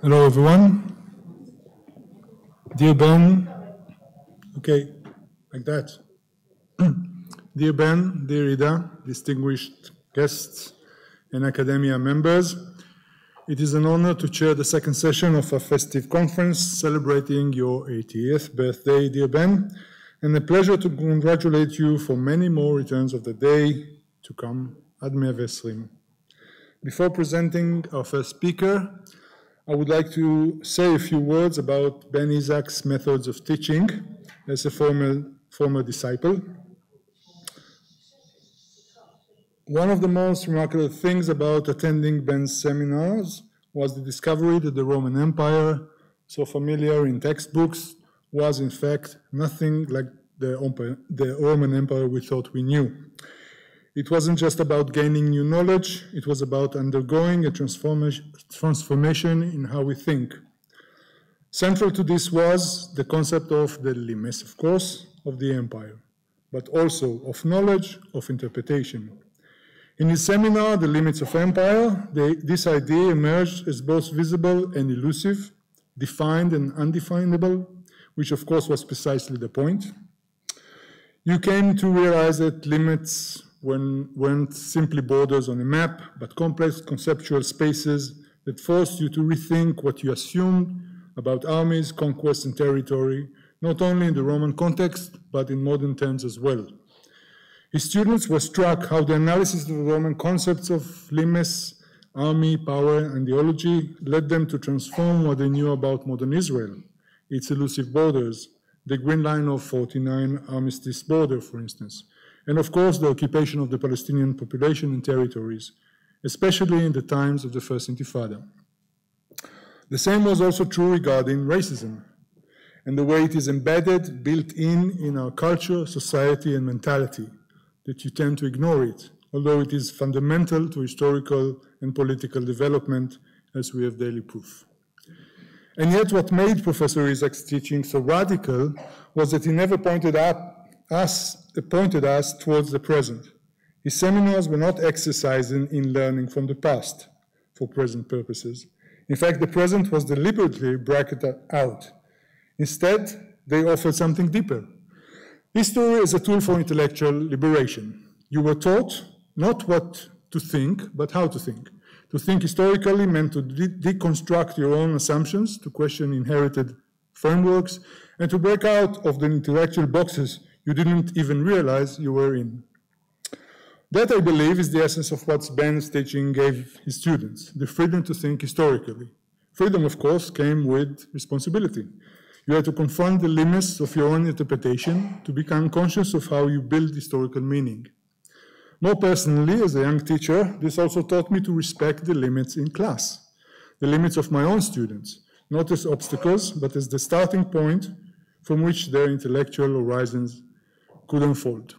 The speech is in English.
Hello, everyone. Dear Ben, okay, like that. Dear Ben, dear Ida, distinguished guests and Academia members, it is an honor to chair the second session of a festive conference celebrating your 80th birthday, dear Ben, and a pleasure to congratulate you for many more returns of the day to come. Ad 120. Before presenting our first speaker, I would like to say a few words about Ben Isaac's methods of teaching as a former disciple. One of the most remarkable things about attending Ben's seminars was the discovery that the Roman Empire, so familiar in textbooks, was in fact nothing like the Roman Empire we thought we knew. It wasn't just about gaining new knowledge, it was about undergoing a transformation in how we think. Central to this was the concept of the limes, of course, of the empire, but also of knowledge, of interpretation. In his seminar, The Limits of Empire, this idea emerged as both visible and elusive, defined and undefinable, which of course was precisely the point. You came to realize that limits weren't simply borders on a map, but complex conceptual spaces that forced you to rethink what you assumed about armies, conquest, and territory, not only in the Roman context, but in modern terms as well. His students were struck how the analysis of the Roman concepts of limes, army, power, and ideology led them to transform what they knew about modern Israel, its elusive borders, the Green Line of 49 Armistice border, for instance, and of course the occupation of the Palestinian population and territories, especially in the times of the First Intifada. The same was also true regarding racism and the way it is embedded, built in our culture, society, and mentality, that you tend to ignore it, although it is fundamental to historical and political development, as we have daily proof. And yet what made Professor Isaac's teaching so radical was that he never pointed us towards the present. His seminars were not exercising in learning from the past for present purposes. In fact, the present was deliberately bracketed out. Instead, they offered something deeper. History is a tool for intellectual liberation. You were taught not what to think, but how to think. To think historically meant to deconstruct your own assumptions, to question inherited frameworks, and to break out of the intellectual boxes you didn't even realize you were in. That, I believe, is the essence of what Ben's teaching gave his students, the freedom to think historically. Freedom, of course, came with responsibility. You had to confront the limits of your own interpretation, to become conscious of how you build historical meaning. More personally, as a young teacher, this also taught me to respect the limits in class, the limits of my own students, not as obstacles, but as the starting point from which their intellectual horizons could unfold.